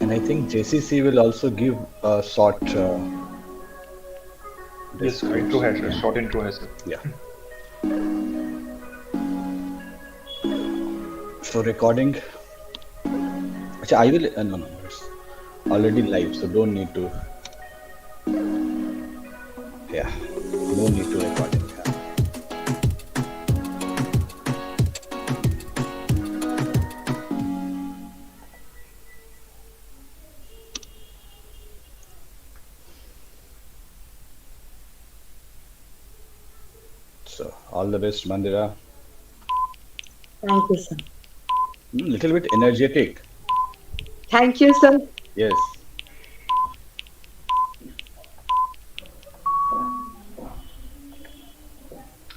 And I think JCC will also give a short Yes, intro description. है sir, short intro है sir. Yeah. So recording. Actually, I will. No, it's already live, so don't need to. Yeah, no need to record it. Yeah. So all the best, Mandira. Thank you, sir. Little bit energetic. Thank you, sir. Yes.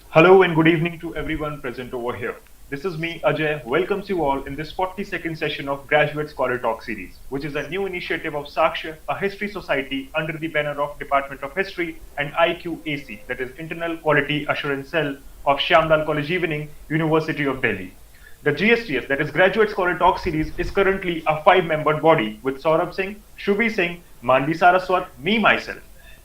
Hello and good evening to everyone present over here. This is me, Ajay, welcomes you all in this 40-second session of Graduate Scholar Talk series, which is a new initiative of Saksha, a history society under the banner of Department of History and IQAC, that is Internal Quality Assurance Cell of Shyamlal College Evening, University of Delhi. The GSTS, that is Graduate Scholar Talk series, is currently a 5-membered body with Saurabh Singh, Shubhi Singh, Manvi Saraswat, me myself.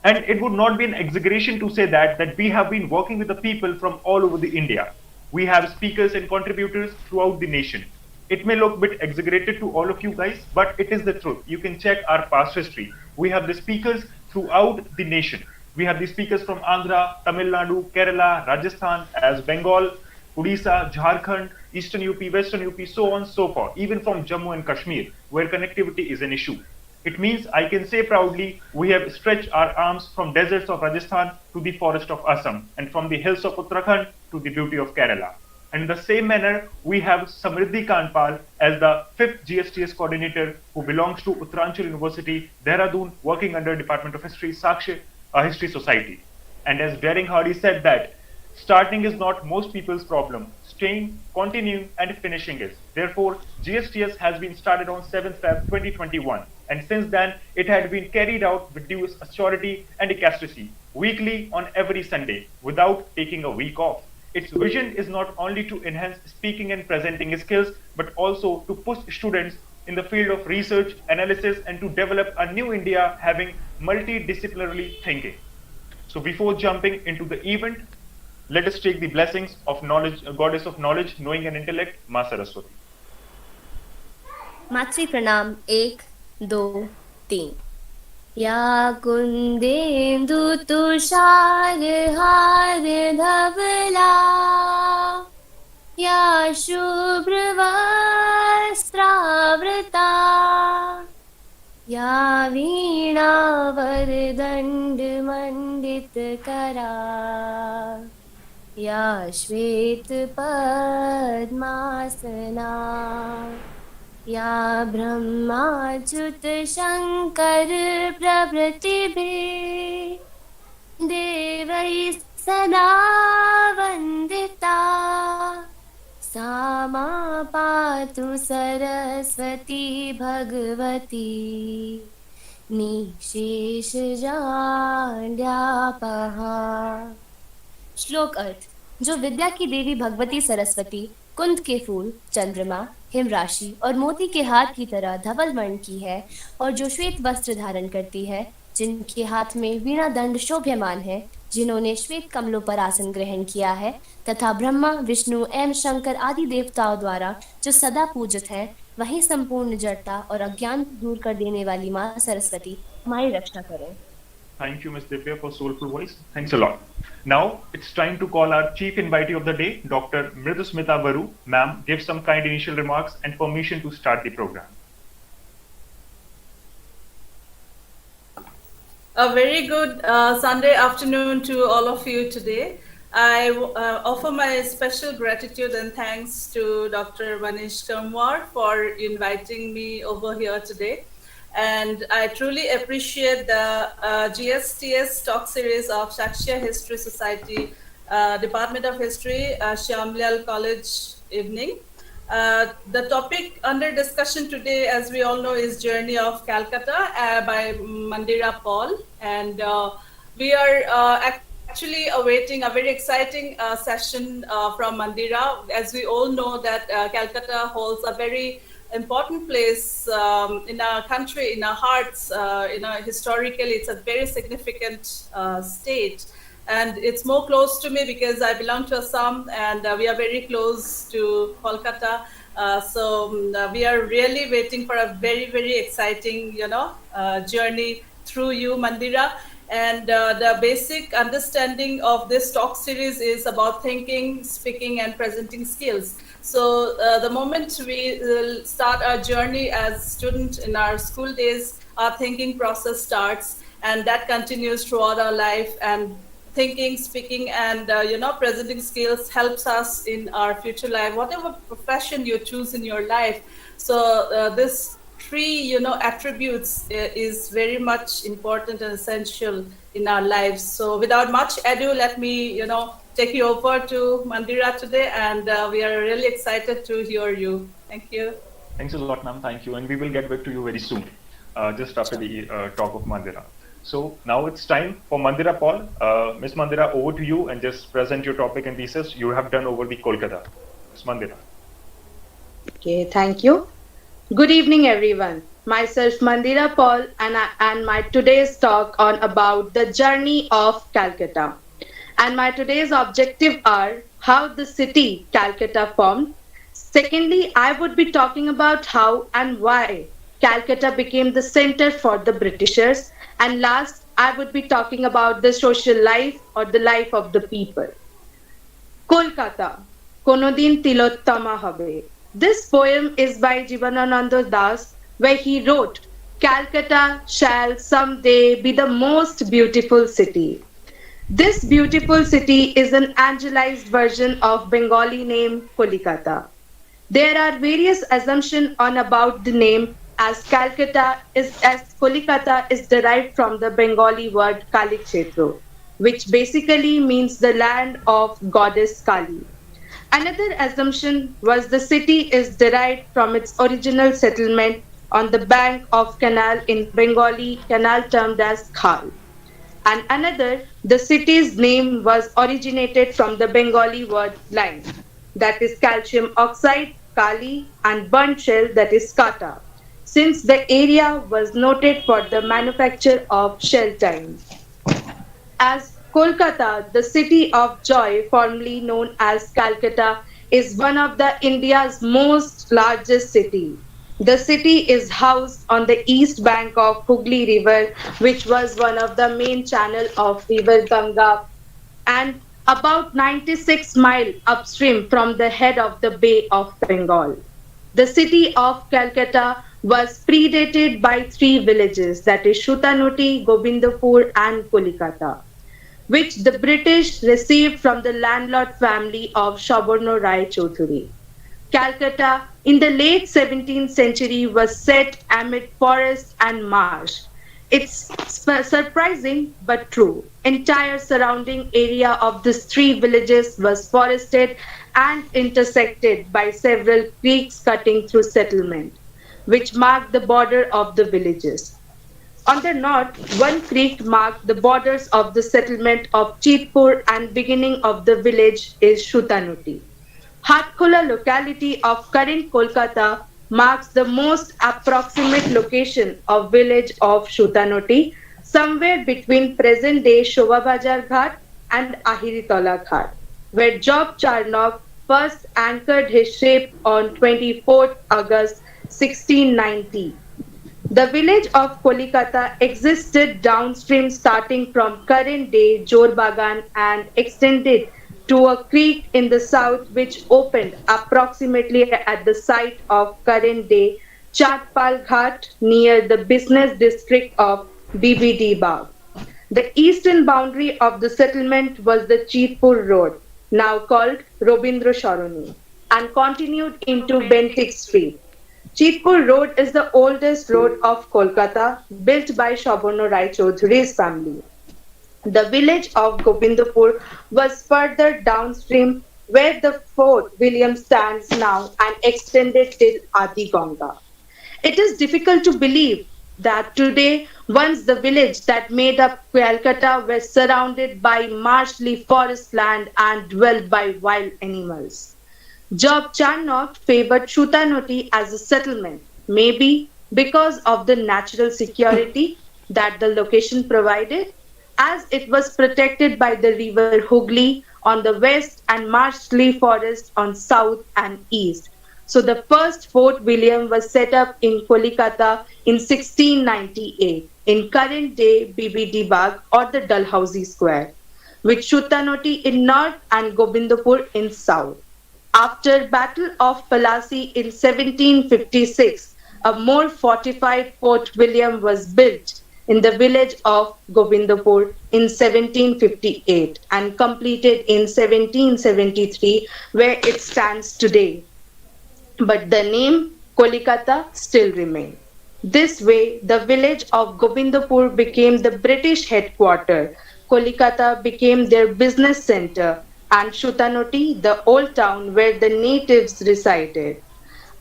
And it would not be an exaggeration to say that we have been working with the people from all over the India. We have speakers and contributors throughout the nation. It may look a bit exaggerated to all of you guys, but it is the truth. You can check our past history. We have the speakers throughout the nation. We have the speakers from Andhra, Tamil Nadu, Kerala, Rajasthan, as Bengal, Odisha, Jharkhand, Eastern UP, Western UP, so on and so forth, even from Jammu and Kashmir, where connectivity is an issue. It means I can say proudly we have stretched our arms from deserts of Rajasthan to the forest of Assam and from the hills of Uttarakhand to the beauty of Kerala. And in the same manner, we have Samriddhi Kanpal as the 5th GSTS coordinator who belongs to Uttaranchal University, Dehradun, working under Department of History, Saksha, a history society. And as Daring Hardy said that, starting is not most people's problem. Staying, continuing, and finishing is. Therefore, GSTS has been started on 7th Feb 2021. And since then, it had been carried out with due assurity and ecstasy, weekly on every Sunday, without taking a week off. Its vision is not only to enhance speaking and presenting skills, but also to push students in the field of research, analysis, and to develop a new India having multidisciplinary thinking. So before jumping into the event, let us take the blessings of knowledge, goddess of knowledge, knowing and intellect, Ma Saraswati. मातृ प्रणाम 1, 2, 3। या कुन्देन्दु तुषार हार धवला या शुभ्रवस्त्रावृता या वीणावरदण्डमण्डितकरा या श्वेतपद्मासना या ब्रह्माच्युत शङ्कर प्रभृतिभिः देवैः सदा वन्दिता सा मा पातु सरस्वती भगवती निःशेषजाड्यापहा। श्लोक अर्थ। जो विद्या की देवी भगवती सरस्वती कुंद के फूल, चंद्रमा, हिमराशि और मोती के हाथ की तरह धवल वर्ण की है और जो श्वेत वस्त्र धारण करती है, जिनके हाथ में वीणा दंड शोभ्यमान है, जिन्होंने श्वेत कमलों पर आसन ग्रहण किया है तथा ब्रह्मा, विष्णु एवं शंकर आदि देवताओं द्वारा जो सदा पूजित है, वही संपूर्ण जड़ता और अज्ञान दूर कर देने वाली माँ सरस्वती हमारी रक्षा करें। Thank you, Ms. Divya, for soulful voice. Thanks a lot. Now, it's time to call our chief invitee of the day, Dr. Mridusmita Varu. Ma'am, give some kind initial remarks and permission to start the program. A very good Sunday afternoon to all of you today. I offer my special gratitude and thanks to Dr. Manish Kamwar for inviting me over here today. And I truly appreciate the GSTS talk series of Saksha History Society, Department of History, Shyamlal College Evening. The topic under discussion today, as we all know, is Journey of Calcutta by Mandira Paul. And we are actually awaiting a very exciting session from Mandira. As we all know that Calcutta holds a very important place in our country, in our hearts. Historically, it's a very significant state. And it's more close to me because I belong to Assam, and we are very close to Kolkata. We are really waiting for a very, very exciting, journey through you, Mandira. And the basic understanding of this talk series is about thinking, speaking, and presenting skills. So the moment we start our journey as students in our school days, our thinking process starts, and that continues throughout our life. And thinking, speaking, and presenting skills helps us in our future life, whatever profession you choose in your life. So this three attributes is very much important and essential in our lives. So without much ado, let me take you over to Mandira today, and we are really excited to hear you. Thank you. Thanks a lot, ma'am. Thank you. And we will get back to you very soon, just after the talk of Mandira. So now it's time for Mandira Paul. Miss Mandira, over to you, and just present your topic and thesis you have done over the Kolkata. Miss Mandira. Okay, thank you. Good evening, everyone. Myself, Mandira Paul, and my today's talk on about the journey of Calcutta. And my today's objective are how the city Calcutta formed. Secondly, I would be talking about how and why Calcutta became the center for the Britishers. And last, I would be talking about the social life or the life of the people. Kolkata, Konodin Tilottama Habe. This poem is by Jivanananda Das, where he wrote, Calcutta shall someday be the most beautiful city. This beautiful city is an angelized version of Bengali name Kolikata. There are various assumptions on about the name as Calcutta as Kolikata is derived from the Bengali word Kalikshetro, which basically means the land of goddess Kali. Another assumption was the city is derived from its original settlement on the bank of canal in Bengali canal termed as Khal. And another, the city's name was originated from the Bengali word lime, that is calcium oxide, Kali, and burnt shell, that is Kata, since the area was noted for the manufacture of shell time. As Kolkata, the city of joy, formerly known as Calcutta, is one of the India's most largest city. The city is housed on the east bank of Hooghly River, which was one of the main channel of River Ganga, and about 96 miles upstream from the head of the Bay of Bengal. The city of Calcutta was predated by three villages, that is Shutanuti, Gobindapur, and Kolikata, which the British received from the landlord family of Sabarno Rai Chaudhuri. Calcutta in the late 17th century was set amid forest and marsh. It's surprising but true. Entire surrounding area of these three villages was forested and intersected by several creeks cutting through settlement, which marked the border of the villages. On the north, one creek marked the borders of the settlement of Cheetpur, and beginning of the village is Shutanuti. Hatkhola locality of current Kolkata marks the most approximate location of village of Shutanuti, somewhere between present-day Shobhabazar Ghat and Ahiritola Ghat, where Job Charnock first anchored his ship on 24th August 1690. The village of Kolikata existed downstream starting from current-day Jorbagan and extended to a creek in the south which opened approximately at the site of current-day Chatpal Ghat near the business district of BBD Bagh. The eastern boundary of the settlement was the Cheetpur Road, now called Robindra Sharoni, and continued into Bentik Street. Cheetpur Road is the oldest road of Kolkata, built by Sabarno Rai Chaudhuri's family. The village of Gobindapur was further downstream where the Fort William stands now and extended till Adi Ganga. It is difficult to believe that today, once the village that made up Calcutta was surrounded by marshly forest land and dwelt by wild animals. Job Charnock favored Shutanoti as a settlement, maybe because of the natural security that the location provided, as it was protected by the river Hooghly on the west and marshly forest on south and east. So the first Fort William was set up in Kolkata in 1698 in current day BBD Bagh or the Dalhousie Square, with Shutanoti in north and Gobindapur in south. After Battle of Plassey in 1756, a more fortified Fort William was built in the village of Govindpur in 1758 and completed in 1773 where it stands today. But the name Kolkata still remained. This way, the village of Govindpur became the British headquarters, Kolkata became their business center, and Shutanoti the old town where the natives resided.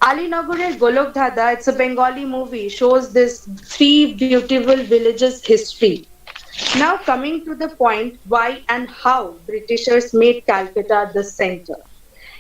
Alinagurer Golok Dhada, it's a Bengali movie, shows this three beautiful villages' history. Now coming to the point why and how Britishers made Calcutta the center.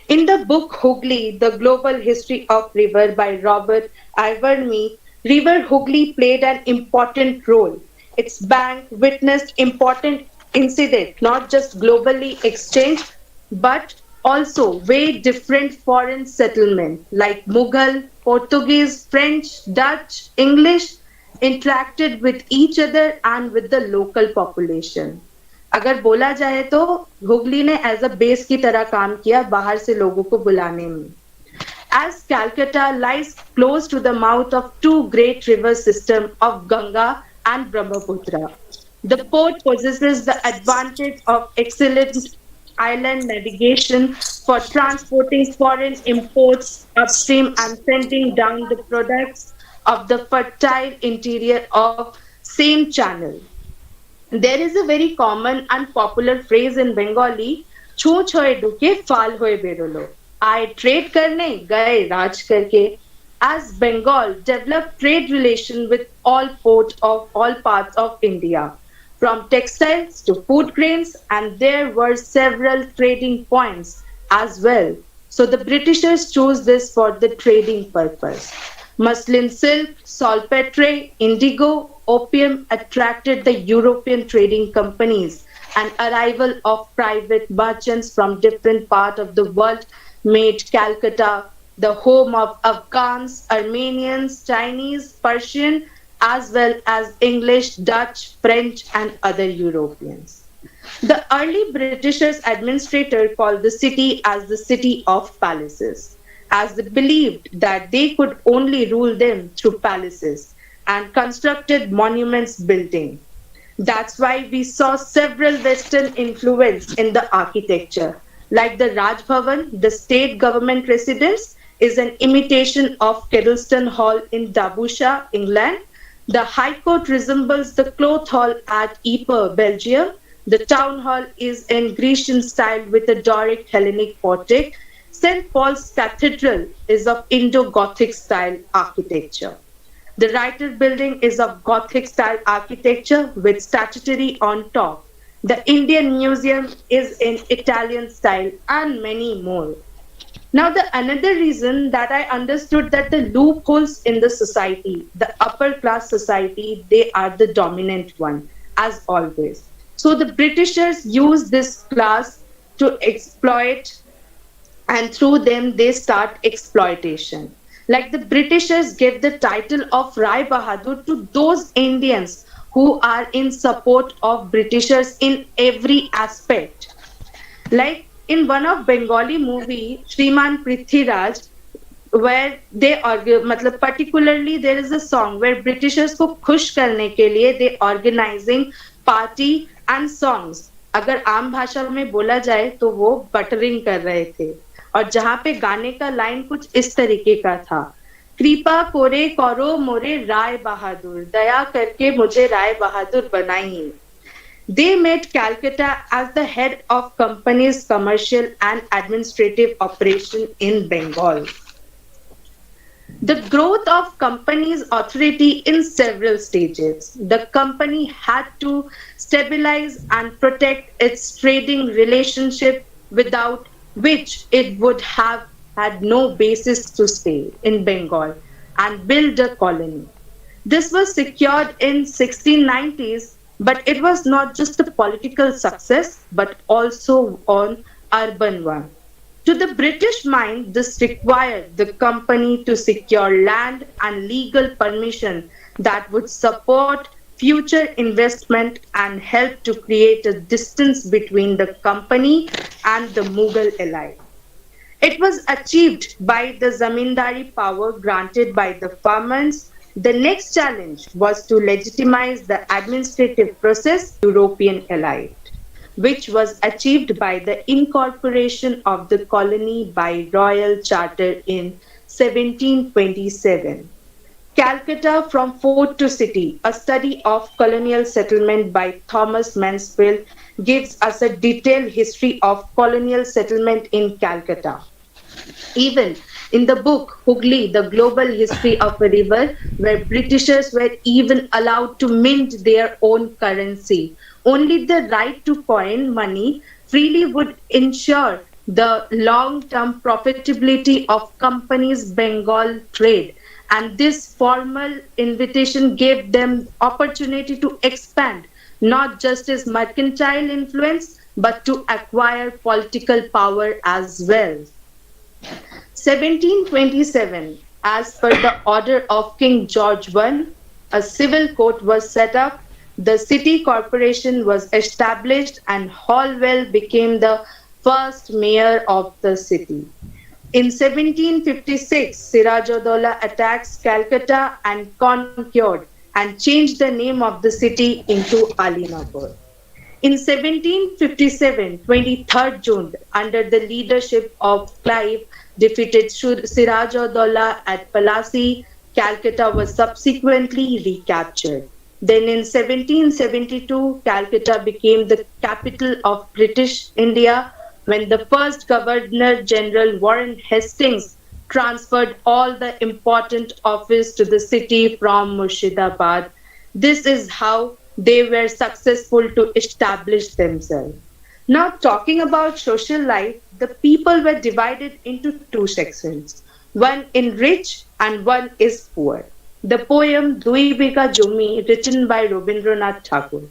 In the book Hooghly, The Global History of River by Robert Iverme, River Hooghly played an important role. Its bank witnessed important incidents, not just globally exchanged, but also very different foreign settlements like Mughal, Portuguese, French, Dutch, English interacted with each other and with the local population. अगर बोला जाए तो हुगली ने as a base की तरह काम किया बाहर से लोगों को बुलाने में. As Calcutta lies close to the mouth of two great river systems of Ganga and Brahmaputra, the port possesses the advantage of excellent island navigation for transporting foreign imports upstream and sending down the products of the fertile interior of same channel. There is a very common and popular phrase in Bengali, "Chooch hoye duke, fal hoye berolo." I trade karne, gaye raj karke. As Bengal developed trade relation with all ports of all parts of India, from textiles to food grains, and there were several trading points as well. So the Britishers chose this for the trading purpose. Muslin silk, saltpetre, indigo, opium attracted the European trading companies, and arrival of private merchants from different parts of the world made Calcutta the home of Afghans, Armenians, Chinese, Persian, as well as English, Dutch, French, and other Europeans. The early Britishers administrator called the city as the city of palaces, as they believed that they could only rule them through palaces and constructed monuments building. That's why we saw several Western influence in the architecture, like the Raj Bhavan, the state government residence, is an imitation of Kedleston Hall in Dabusha, England. The High Court resembles the Cloth Hall at Ypres, Belgium. The Town Hall is in Grecian style with a Doric Hellenic portic. St. Paul's Cathedral is of Indo-Gothic style architecture. The Writer Building is of Gothic style architecture with statuary on top. The Indian Museum is in Italian style and many more. Now, the another reason that I understood that the loopholes in the society, the upper class society, they are the dominant one, as always. So the Britishers used this class to exploit, and through them they start exploitation. Like the Britishers gave the title of Rai Bahadur to those Indians who are in support of Britishers in every aspect. Like in one of Bengali movie, Shriman Prithviraj, where they argue, मतलब particularly there is a song where Britishers को खुश करने के लिए they organizing party and songs. अगर आम भाषा में बोला जाए तो वो बटरिंग कर रहे थे, और जहाँ पे गाने का लाइन कुछ इस तरीके का था, कृपा कोरे करो मोरे राय बहादुर, दया करके मुझे राय बहादुर बनाइए. They made Calcutta as the head of company's commercial and administrative operation in Bengal. The growth of company's authority in several stages. The company had to stabilize and protect its trading relationship, without which it would have had no basis to stay in Bengal and build a colony. This was secured in 1690s, but it was not just a political success but also an urban one. To the British mind, this required the company to secure land and legal permission that would support future investment and help to create a distance between the company and the Mughal elite. It was achieved by the zamindari power granted by the farmers. The next challenge was to legitimize the administrative process European elite, which was achieved by the incorporation of the colony by royal charter in 1727. Calcutta from Fort to City, a study of colonial settlement by Thomas Mansfield, gives us a detailed history of colonial settlement in Calcutta. Even in the book Hooghly, The Global History of a River, where Britishers were even allowed to mint their own currency, only the right to coin money freely would ensure the long-term profitability of companies' Bengal trade. And this formal invitation gave them opportunity to expand, not just as mercantile influence, but to acquire political power as well. 1727, as per the order of King George I, a civil court was set up, the city corporation was established, and Holwell became the first mayor of the city. In 1756, Siraj-ud-Daulah attacks Calcutta and conquered and changed the name of the city into Alinagar. In 1757, 23rd June, under the leadership of Clive, defeated Siraj-ud-Daulah at Palasi, Calcutta was subsequently recaptured. Then in 1772, Calcutta became the capital of British India when the first Governor General Warren Hastings transferred all the important office to the city from Murshidabad. This is how they were successful to establish themselves. Now, talking about social life, the people were divided into two sections. One in rich and one is poor. The poem Dui Bigha Jumi, written by Rabindranath Tagore,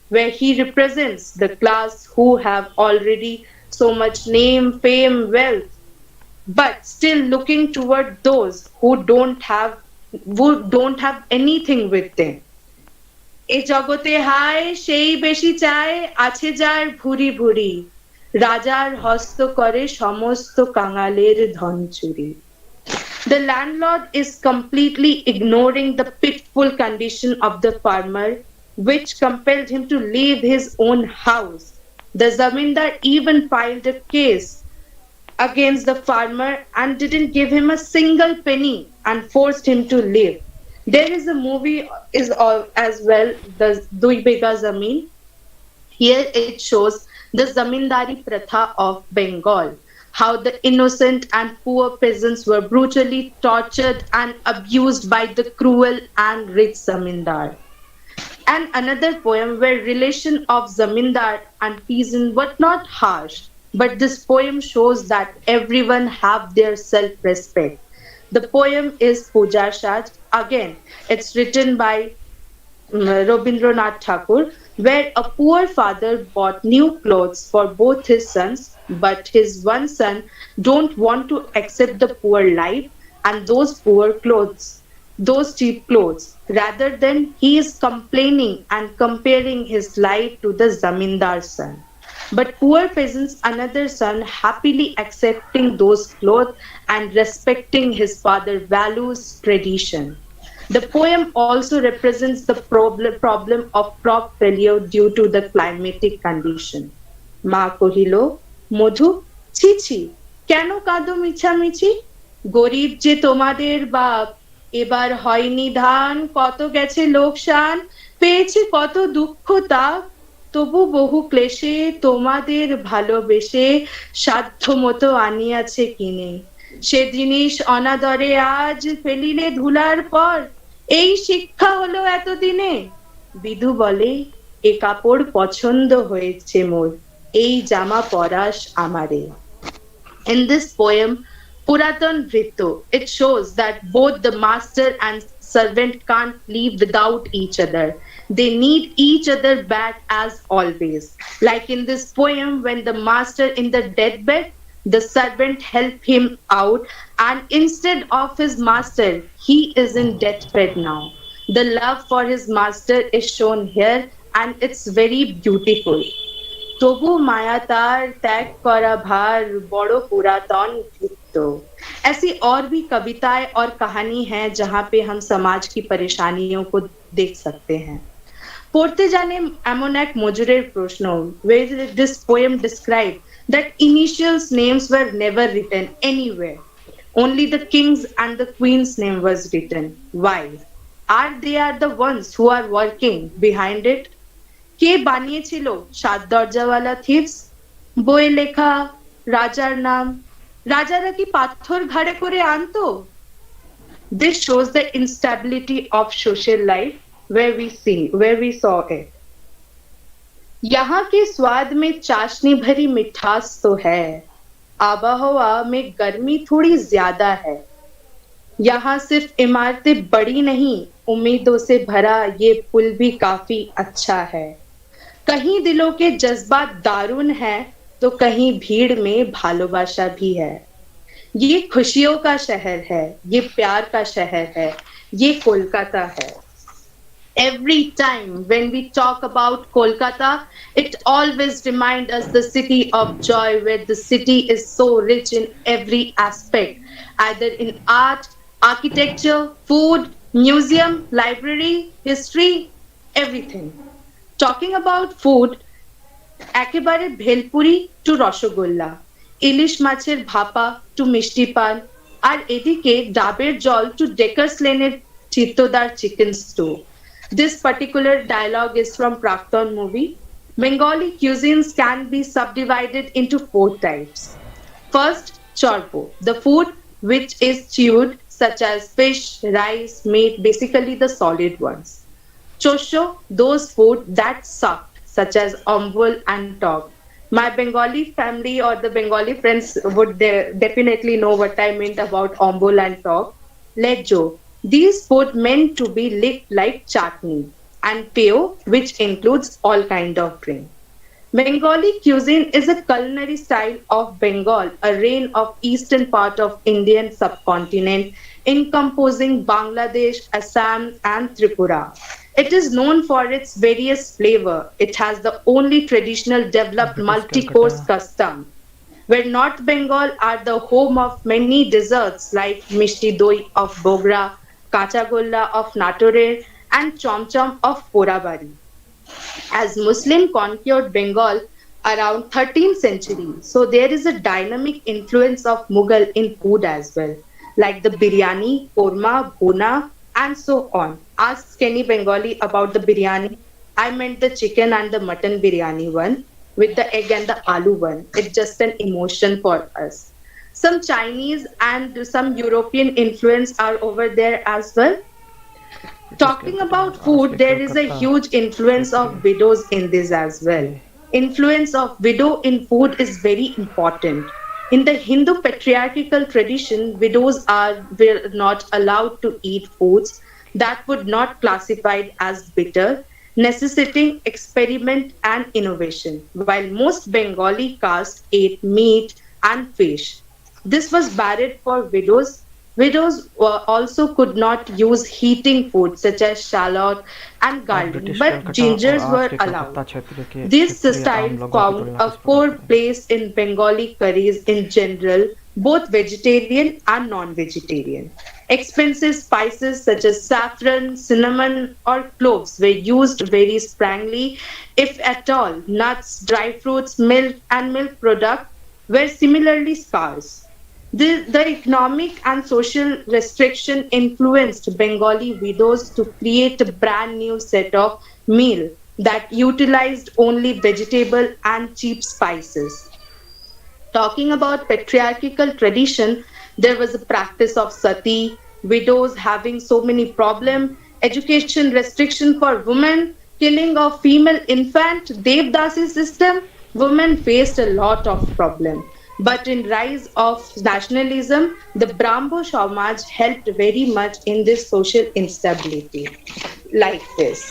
where he represents the class who have already so much name, fame, wealth, but still looking toward those who don't have anything with them. এ জগতে হায় সেই বেশি চায় আছে যার ভুরি ভুরি রাজার হস্ত করে সমস্ত কাঙালের ধন চুরি. The landlord is completely ignoring the pitiful condition of the farmer, which compelled him to leave his own house. The zamindar even filed a case against the farmer and didn't give him a single penny and forced him to leave. There is a movie as well, the Dui Bigha Zameen. Here it shows the zamindari pratha of Bengal, how the innocent and poor peasants were brutally tortured and abused by the cruel and rich zamindar. And another poem where relation of zamindar and peasant were not harsh, but this poem shows that everyone have their self-respect. The poem is Puja Shaj. Again, it's written by Rabindranath Tagore, where a poor father bought new clothes for both his sons, but his one son don't want to accept the poor life and those cheap clothes. Rather than he is complaining and comparing his life to the zamindar's son. But poor peasants, another son, happily accepting those clothes and respecting his father's values, tradition. The poem also represents the problem of crop failure due to the climatic condition. Ma kohilo, Modhu, ছি কেন কাঁদো মিছামিছি গরিব যে তোমাদের বাপ এবার হয়নি ধান কত গেছে লোকসান পেয়েছে কত দুঃখ তাপ তবু বহু ক্লেশে তোমাদের ভালোবেসে সাধ্য মতো আনিয়াছে কিনে সে জিনিস অনাদরে আজ ফেলিলে ধুলার পর এই শিক্ষা হলো এতদিনে বিধু বলে এ কাপড় পছন্দ হয়েছে মোর এই জামা পরাস আমারে. In this poem, Puratan Ritu. It shows that both the master and servant can't live without each other. They need each other back as always. Like in this poem, when the master in the deathbed, the servant help him out, and instead of his master, he is in deathbed now. The love for his master is shown here, and it's very beautiful. তবু माया तार त्याग करा भार बड़ो पुरातन कृत्य। ऐसी और भी कविताएं और कहानी हैं जहां पे हम समाज की परेशानियों को देख सकते हैं। পড়তে জানে এমন এক মজুরের প্রশ্ন, where this poem described that initials names were never written anywhere. Only the king's and the queen's name was written. Why? Are they are the ones who are working behind it? কে বানিয়েছিল সাত দরজাওয়ালা থিপস? বই লেখা রাজার নাম, রাজারা কি পাথর ঘাড়ে করে আনতো? This shows the instability of social life where we saw it. यहाँ के स्वाद में चाशनी भरी मिठास तो है, आबोहवा में गर्मी थोड़ी ज्यादा है। यहाँ सिर्फ इमारतें बड़ी नहीं, उम्मीदों से भरा ये पुल भी काफी अच्छा है। कहीं दिलों के जज्बात दारुण है, तो कहीं भीड़ में भालोबाशा भी है। ये खुशियों का शहर है, ये प्यार का शहर है, ये कोलकाता है। Every time when we talk about Kolkata, it always reminds us the city of joy, where the city is so rich in every aspect, either in art, architecture, food, museum, library, history, everything. Talking about food, একেবারে bhelpuri two rasgulla, ইলিশ মাছের ভাপা two মিষ্টি পান, আর এদিকে ডাবের জল to Decker's লেনের চিত্তদার chicken stew. This particular dialogue is from Prakton movie. Bengali cuisines can be subdivided into 4 types. First, chorbo, the food which is chewed, such as fish, rice, meat, basically the solid ones. Chosho, those food that sucked, such as ombol and tog. My Bengali family or the Bengali friends would definitely know what I meant about ombol and tog. Lejo, these food meant to be licked like chutney, and peo, which includes all kind of drink. Bengali cuisine is a culinary style of Bengal, a reign of eastern part of Indian subcontinent, encompassing Bangladesh, Assam, and Tripura. It is known for its various flavor. It has the only traditional developed multi-course custom, where North Bengal are the home of many desserts like Mishti Doi of Bogra, Kachagolla of Natore, and Chomchom of Porabari. As Muslim conquered Bengal around 13th century, so there is a dynamic influence of Mughal in food as well, like the biryani, korma, bhuna, and so on. Ask any Bengali about the biryani. I meant the chicken and the mutton biryani one, with the egg and the aloo one. It's just an emotion for us. Some Chinese and some European influence are over there as well. Talking about food, there is a huge influence of widows in this as well. Influence of widow in food is very important. In the Hindu patriarchal tradition, widows were not allowed to eat foods that would not classified as bitter, necessitating experiment and innovation, while most Bengali castes ate meat and fish. This was barred for widows. Widows also could not use heating food such as shallot and garlic, but gingers were allowed. This style found a core place in Bengali curries in general, both vegetarian and non-vegetarian. Expensive spices such as saffron, cinnamon, or cloves were used very sparingly, if at all. Nuts, dry fruits, milk, and milk products were similarly scarce. The economic and social restriction influenced Bengali widows to create a brand new set of meal that utilized only vegetable and cheap spices. Talking about patriarchal tradition, there was a practice of sati, widows having so many problems, education restriction for women, killing of female infant, Devdasi system. Women faced a lot of problem. But in rise of nationalism, the Brahmo Samaj helped very much in this social instability, like this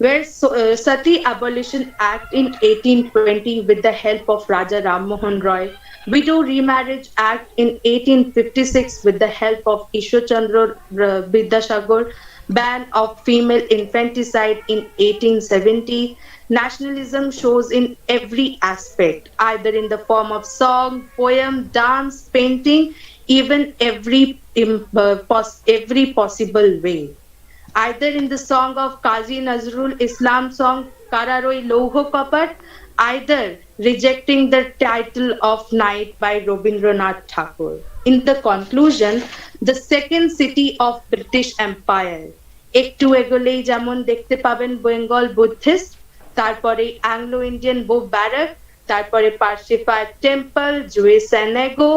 where Sati Abolition Act in 1820 with the help of Raja Ram Mohan Roy, Widow Remarriage Act in 1856 with the help of Ishwar Chandra Bidyasagar, ban of female infanticide in 1870. Nationalism shows in every aspect, either in the form of song, poem, dance, painting, even every possible way either in the song of Qazi Nazrul Islam song Kararoi Loho Kapat, either rejecting the title of knight by Rabindranath Tagore. In the conclusion, the second city of British Empire, একটু এগোলেই যেমন দেখতে পাবেন Bengal Buddhist তারপরে Anglo Indian Bow barrack তারপরে Parsi fire temple Jews synagogue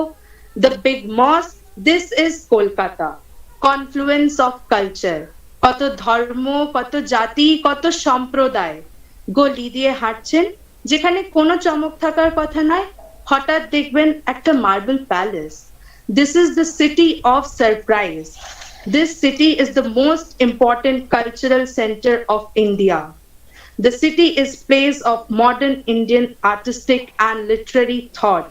the big mosque this is Kolkata confluence of culture কত ধর্ম কত জাতি কত সম্প্রদায় গলি দিয়ে হাঁটছেন যেখানে কোনো চমক থাকার কথা নয় হঠাৎ দেখবেন একটা marble palace this is the city of surprise this city is the most important cultural centre of India The city is place of modern Indian artistic and literary thought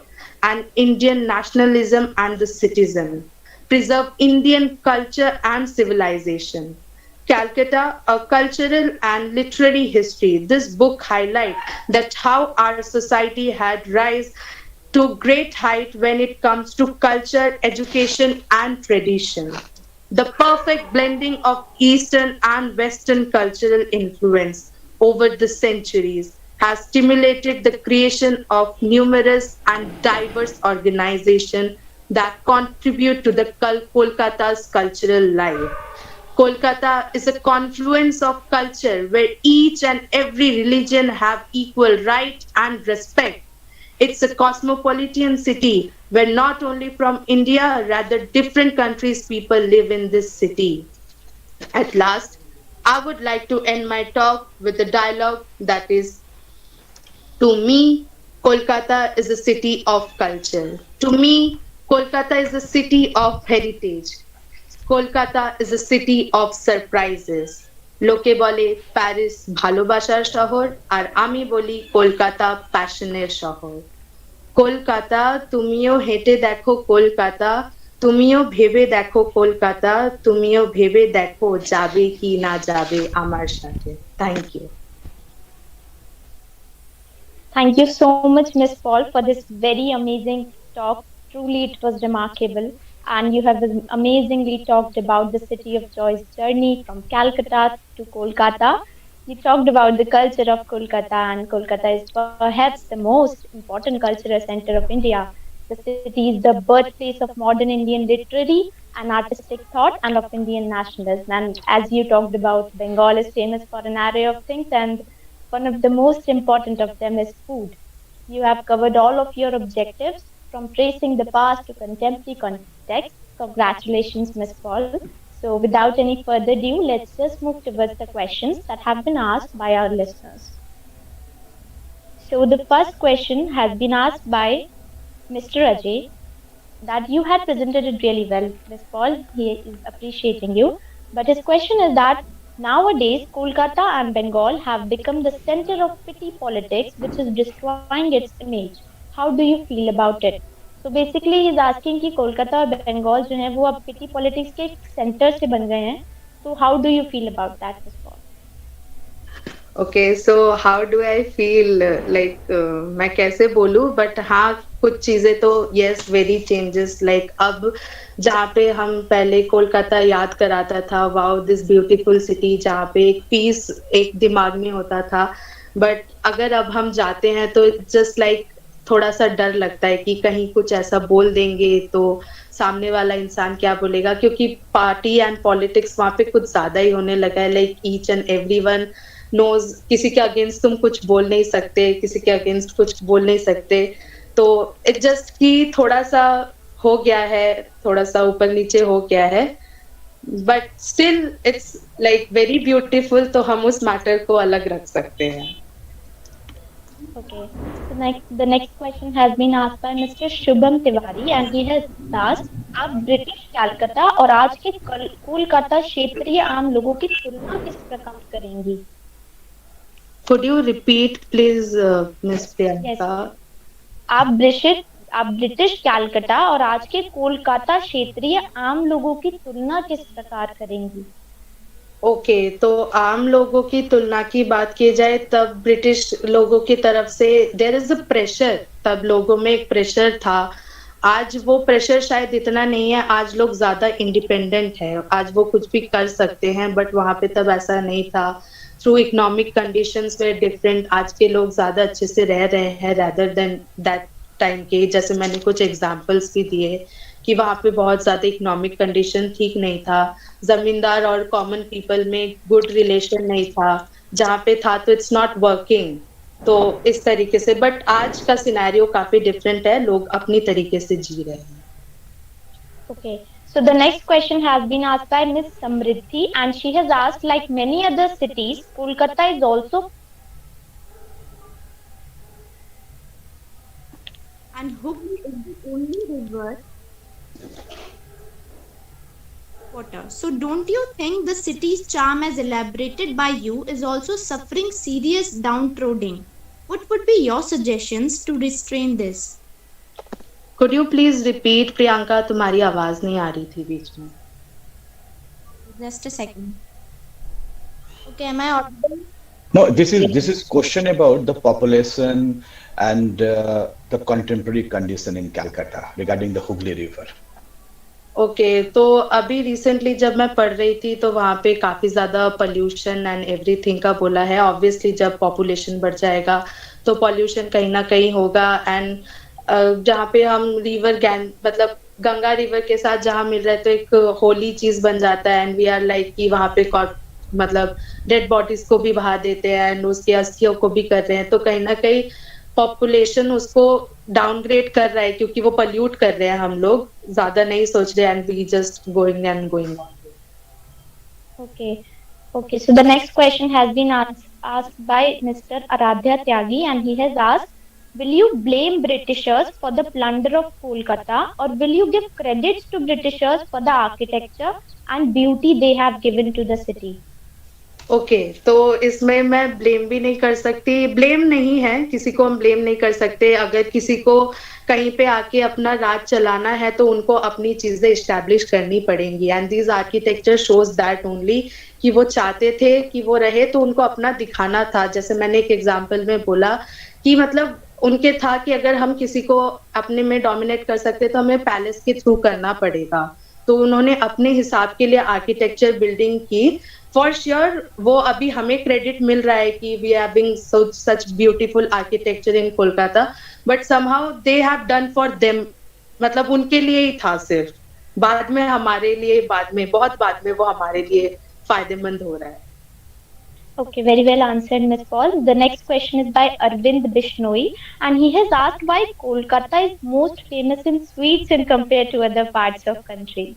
and Indian nationalism and the citizen. Preserve Indian culture and civilization. Calcutta, a cultural and literary history. This book highlights that how our society had rise to great height when it comes to culture, education, and tradition. The perfect blending of Eastern and Western cultural influence over the centuries has stimulated the creation of numerous and diverse organizations that contribute to the Kolkata's cultural life. Kolkata is a confluence of culture where each and every religion have equal right and respect. It's a cosmopolitan city where not only from India, rather different countries people live in this city. At last, I would like to end my talk with a dialogue that is, to me, Kolkata is a city of culture. To me, Kolkata is a city of heritage. Kolkata is a city of surprises. লোকে বলে Paris ভালোবাসার শহর আর আমি বলি কলকাতা প্যাশনের শহর কলকাতা তুমিও হেঁটে দেখো কলকাতা তুমিও ভেবে দেখো কলকাতা তুমিও ভেবে দেখো যাবে কি না যাবে আমার সাথে thank you Thank you so much, Miss Paul, for this very amazing talk. Truly, it was remarkable. And you have amazingly talked about the City of Joy's journey from Calcutta to Kolkata. You talked about the culture of Kolkata, and Kolkata is perhaps the most important cultural center of India. The city is the birthplace of modern Indian literary and artistic thought and of Indian nationalism. And as you talked about, Bengal is famous for an array of things, and one of the most important of them is food. You have covered all of your objectives from tracing the past to contemporary context. Congratulations, Ms. Paul. So without any further ado, let's just move towards the questions that have been asked by our listeners. So the first question has been asked by Mr. Ajay, that you had presented it really well, Ms. Paul. He is appreciating you. But his question is that nowadays, Kolkata and Bengal have become the center of petty politics, which is destroying its image. How do you feel about it? So basically, he is asking कि कोलकाता और बंगाल जो है वो अब petty politics के center से बन गए हैं. So how do you feel about that, Ms. Paul? Okay, so how do I feel? मैं कैसे बोलूं? But हाँ, कुछ चीजें तो yes, very changes. Like अब जहाँ पे हम पहले कोलकाता याद कराता था, wow, this beautiful city, जहाँ पे एक peace एक दिमाग में होता था. But अगर अब हम जाते हैं तो just like थोड़ा सा डर लगता है कि कहीं कुछ ऐसा बोल देंगे तो सामने वाला इंसान क्या बोलेगा, क्योंकि पार्टी एंड पॉलिटिक्स वहाँ पे कुछ ज्यादा ही होने लगा है. Like each and everyone knows किसी के अगेंस्ट तुम कुछ बोल नहीं सकते, किसी के अगेंस्ट कुछ बोल नहीं सकते. तो इट जस्ट कि थोड़ा सा हो गया है, थोड़ा सा ऊपर नीचे हो गया है, but still it's like very beautiful. तो हम उस मैटर को अलग रख सकते हैं. Okay. So the next question has been asked by Mr. Shubham Tiwari, and he has asked, आप ब्रिटिश कलकत्ता और आज के कोलकाता क्षेत्रीय आम लोगों की तुलना किस प्रकार करेंगी? Could you repeat, please, Miss Yes. Priyanka? आप ब्रिटिश आप ब्रिटिश कलकत्ता और आज के कोलकाता क्षेत्रीय आम लोगों की तुलना किस प्रकार करेंगी? ओके, तो आम लोगों की तुलना की बात की जाए तब ब्रिटिश लोगों की तरफ से देयर इज अ प्रेशर, तब लोगों में एक प्रेशर था। आज वो प्रेशर शायद इतना नहीं है, आज लोग ज्यादा इंडिपेंडेंट है, आज वो कुछ भी कर सकते हैं, बट वहां पे तब ऐसा नहीं था। थ्रू इकोनॉमिक कंडीशंस वे डिफरेंट, आज के लोग ज्यादा अच्छे से रह रहे हैं रेदर देन दैट टाइम के। जैसे मैंने कुछ एग्जांपल्स भी दिए कि वहां पे बहुत ज्यादा इकोनॉमिक कंडीशन ठीक नहीं था, जमींदार और कॉमन पीपल में गुड रिलेशन नहीं था, जहाँ पे था तो इट्स नॉट वर्किंग। तो इस तरीके से, बट आज का सिनेरियो काफी डिफरेंट है, लोग अपनी तरीके से जी रहे हैं। Okay. So the next question has been asked by Miss Samriddhi, and she has asked, like many other cities, Kolkata is also And Hooghly is the only river water. So don't you think the city's charm as elaborated by you is also suffering serious downtrodden? What would be your suggestions to restrain this? Could you please repeat Priyanka, तुम्हारी आवाज नहीं आ रही थी बीच में। Just a second. Okay, am I audible? No, this is question about the population and the contemporary condition in Calcutta regarding the Hooghly River. Okay, तो अभी recently जब मैं पढ़ रही थी तो वहाँ पे काफी ज्यादा पोल्यूशन एंड एवरीथिंग का बोला है। ऑब्वियसली जब पॉपुलेशन बढ़ जाएगा तो पॉल्यूशन कहीं ना कहीं होगा। एंड जहाँ पे हम रिवर गैन मतलब गंगा रिवर के साथ जहाँ मिल रहा है तो एक होली चीज बन जाता है, एंड वी आर लाइक कि वहाँ पे मतलब डेड बॉडीज को भी बहा देते हैं एंड उसके अस्थियों को भी कर रहे हैं। तो कहीं ना कहीं पॉपुलेशन उसको डाउनग्रेड कर रहा है, क्योंकि वो पल्यूट कर रहे हैं, हम लोग ज्यादा नहीं सोच रहे and we just going on. okay. Okay. So the next question has been asked by Mr. Aradhya Tyagi, and he has asked, will you blame Britishers for the plunder of Kolkata, or will you give credits to Britishers for the architecture and beauty they have given to the city? Okay, तो इसमें मैं blame भी नहीं कर सकती, blame नहीं है, किसी को हम ब्लेम नहीं कर सकते। अगर किसी को कहीं पे आके अपना राज चलाना है तो उनको अपनी चीजें इस्टेब्लिश करनी पड़ेंगी, and this architecture shows that only कि वो चाहते थे कि वो रहे तो उनको अपना दिखाना था। जैसे मैंने एक एग्जांपल में बोला कि मतलब उनके था कि अगर हम किसी को अपने में डोमिनेट कर सकते तो हमें पैलेस के थ्रू करना पड़ेगा। तो उन्होंने अपने हिसाब के लिए आर्किटेक्चर बिल्डिंग की। फॉर श्योर वो अभी हमें क्रेडिट मिल रहा है कि we are having such beautiful architecture in Kolkata, but somehow they have done for them, मतलब उनके लिए ही था सिर्फ। बाद में हमारे लिए, बाद में बहुत बाद में वो हमारे लिए फायदेमंद हो रहा है। Okay, very well answered, Ms. Paul. The next question is by Arvind Bishnoi, and he has asked why Kolkata is most famous in sweets and compared to other parts of country.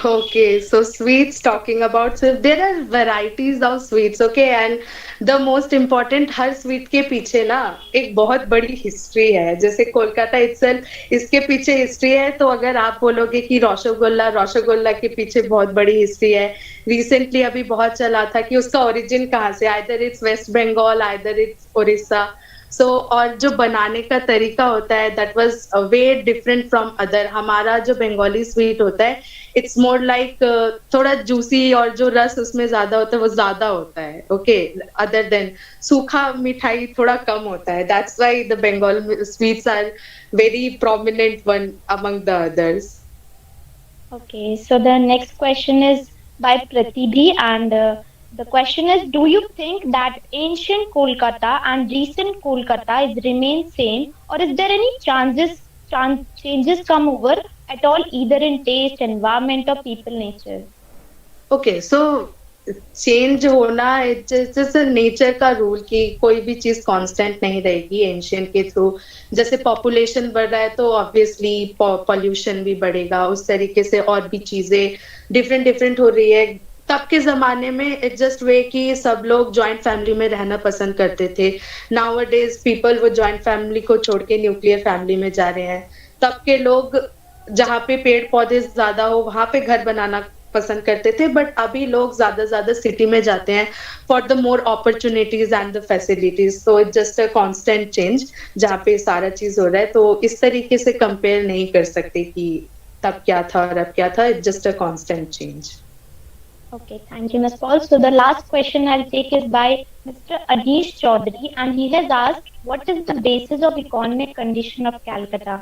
Okay, so sweets, talking about, so there are varieties of sweets, okay, and the most important, her sweet के पीछे ना एक बहुत बड़ी history है। जैसे Kolkata itself, इसके पीछे हिस्ट्री है। तो अगर आप बोलोगे कि रसगुल्ला के पीछे बहुत बड़ी हिस्ट्री है। रिसेंटली अभी बहुत चला था कि उसका ओरिजिन कहाँ से, either it's West Bengal, either it's Orissa. So और जो बनाने का तरीका होता है that was way different from other. हमारा जो बंगाली स्वीट होता है इट्स मोर लाइक थोड़ा जूसी, और जो रस उसमें ज्यादा होता है वो ज्यादा होता है, ओके, अदर देन सूखा मिठाई थोड़ा कम होता है। That's why the Bengal sweets are very prominent one among the others. Okay, so the next question is by Pratibhi, and the question is, do you think that ancient Kolkata and recent Kolkata is remain same, or is there any changes come over at all, either in taste, environment, or people nature? Okay, so change होना जैसे nature का rule कि कोई भी चीज constant नहीं रहेगी ancient के थ्रू। जैसे पॉपुलेशन बढ़ रहा है तो ऑब्वियसली पॉल्यूशन भी बढ़ेगा, उस तरीके से और भी चीजें डिफरेंट हो रही है। तब के ज़माने में इट जस्ट वे कि सब लोग जॉइंट फैमिली में रहना पसंद करते थे. नाउअडेज पीपल वो जॉइंट फैमिली को छोड़ के न्यूक्लियर फैमिली में जा रहे हैं. तब के लोग जहाँ पे पेड़ पौधे ज़्यादा हो वहाँ पे घर बनाना पसंद करते थे, बट अभी लोग ज़्यादा सिटी में जाते हैं for the more opportunities and the facilities. So it's just a constant change जहाँ पे सारा चीज़ हो रहा है. तो इस तरीके से कंपेयर नहीं कर सकते कि तब क्या था और अब क्या था. It's just a constant change. Okay, thank you, Ms. Paul. So the last question I'll take is by Mr. Anish Chaudhary, and he has asked, what is the basis of economic condition of Calcutta?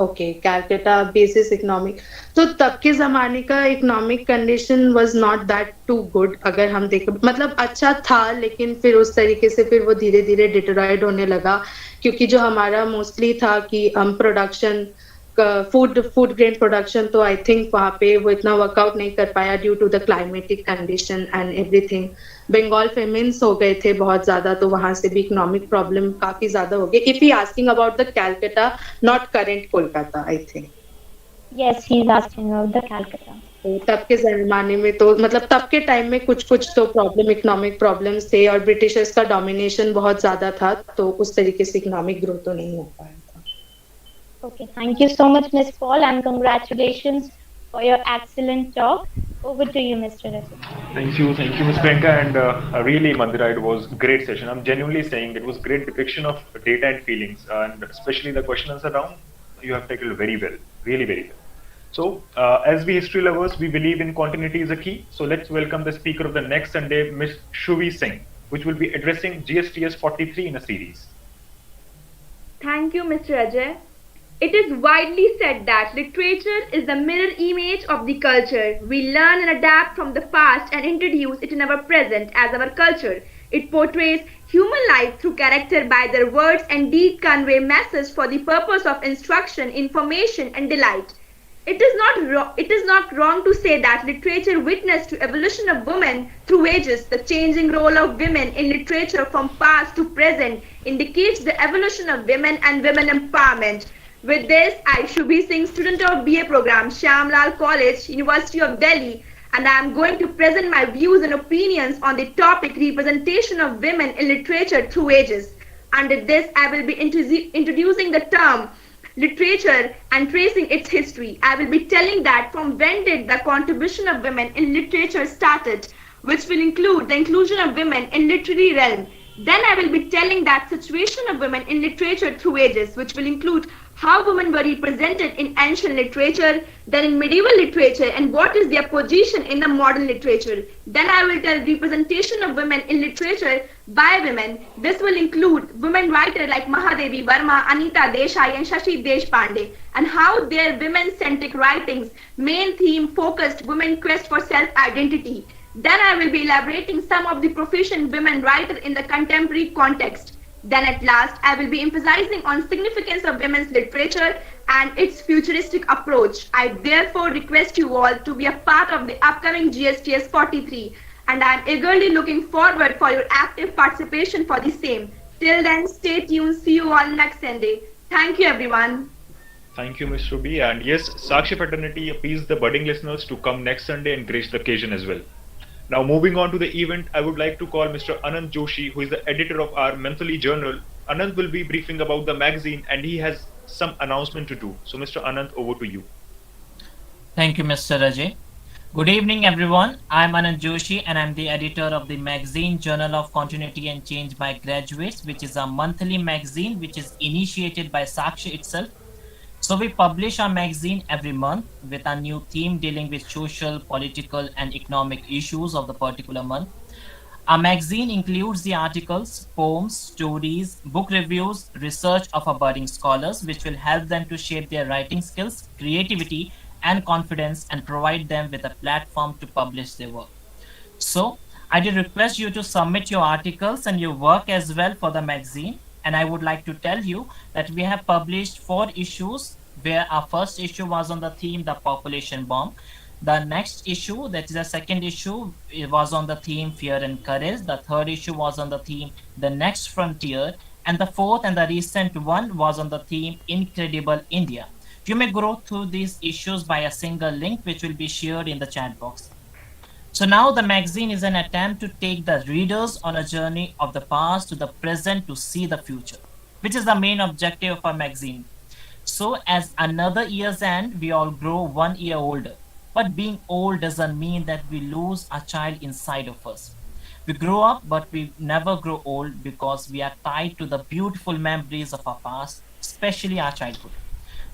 Okay, Calcutta basis economic. तो तब के जमाने का economic condition was not that too good. अगर हम देखें मतलब अच्छा था, लेकिन फिर उस तरीके से फिर वो धीरे धीरे डिटोराइड होने लगा, क्योंकि जो हमारा मोस्टली था कि हम प्रोडक्शन फूड ग्रेन प्रोडक्शन, तो आई थिंक वहाँ पे वो इतना वर्कआउट नहीं कर पाया due to the climatic condition and everything. Bengal famines हो गए थे बहुत ज्यादा, तो वहां से भी इकोनॉमिक प्रॉब्लम काफी ज्यादा हो गई. If you asking about the Calcutta, not current Kolkata, I think. Yes, he is asking about the Calcutta. तो तब के जमाने में तो मतलब तब के टाइम में कुछ कुछ तो प्रॉब्लम इकोनॉमिक प्रॉब्लम्स थे, और ब्रिटिशर्स का डोमिनेशन बहुत ज्यादा था, तो उस तरीके से इकोनॉमिक ग्रोथ तो नहीं हो पाया था. Okay, thank you so much, Ms. Paul, and congratulations for your excellent talk. Over to you, Mr. Rajat. Thank you, Ms. Priyanka, and really, Mandira, it was a great session. I'm genuinely saying it was great depiction of data and feelings, and especially the question answer round, you have tackled very well, really very well. So, as we history lovers, we believe in continuity is a key. So let's welcome the speaker of the next Sunday, Ms. Shuvi Singh, which will be addressing GSTS 43 in a series. Thank you, Mr. Ajay. It is widely said that literature is the mirror image of the culture. We learn and adapt from the past and introduce it in our present as our culture. It portrays human life through character by their words and deed convey message for the purpose of instruction, information and delight. It is not wrong to say that literature witnessed to evolution of women through ages. The changing role of women in literature from past to present indicates the evolution of women and women empowerment. With this, I, Shubhi Singh, student of BA program, Shyamlal College, University of Delhi, and I am going to present my views and opinions on the topic representation of women in literature through ages. Under this, I will be introducing the term literature and tracing its history. I will be telling that from when did the contribution of women in literature started, which will include the inclusion of women in literary realm. Then I will be telling that situation of women in literature through ages, which will include how women were represented in ancient literature, then in medieval literature, and what is their position in the modern literature. Then I will tell representation of women in literature by women. This will include women writers like Mahadevi Verma, Anita Desai, and Shashi Deshpande, and how their women-centric writings, main theme focused women quest for self-identity. Then I will be elaborating some of the proficient women writers in the contemporary context. Then at last, I will be emphasizing on significance of women's literature and its futuristic approach. I therefore request you all to be a part of the upcoming GSTS 43, and I am eagerly looking forward for your active participation for the same. Till then, stay tuned. See you all next Sunday. Thank you, everyone. Thank you, Ms. Ruby. And yes, Sakshi fraternity appeals the budding listeners to come next Sunday and grace the occasion as well. Now, moving on to the event, I would like to call Mr. Anant Joshi, who is the editor of our monthly journal. Anant will be briefing about the magazine and he has some announcement to do. So, Mr. Anant, over to you. Thank you, Mr. Rajay. Good evening, everyone. I'm Anant Joshi and I'm the editor of the magazine Journal of Continuity and Change by Graduates, which is a monthly magazine which is initiated by Sakshi itself. So we publish our magazine every month with a new theme dealing with social, political, and economic issues of the particular month. Our magazine includes the articles, poems, stories, book reviews, research of our budding scholars, which will help them to shape their writing skills, creativity, and confidence, and provide them with a platform to publish their work. So I did request you to submit your articles and your work as well for the magazine. And I would like to tell you that we have published 4 issues, where our first issue was on the theme the population bomb. The next issue, that is the second issue, it was on the theme fear and courage. The third issue was on the theme the next frontier, and the fourth and the recent one was on the theme incredible India. You may go through these issues by a single link which will be shared in the chat box. So now the magazine is an attempt to take the readers on a journey of the past to the present to see the future, which is the main objective of our magazine. So as another year's end, we all grow 1 year older. But being old doesn't mean that we lose a child inside of us. We grow up, but we never grow old because we are tied to the beautiful memories of our past, especially our childhood.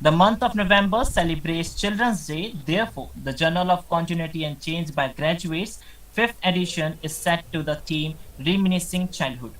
The month of November celebrates Children's Day. Therefore, the Journal of Continuity and Change by Graduates, 5th edition, is set to the theme Reminiscing Childhood.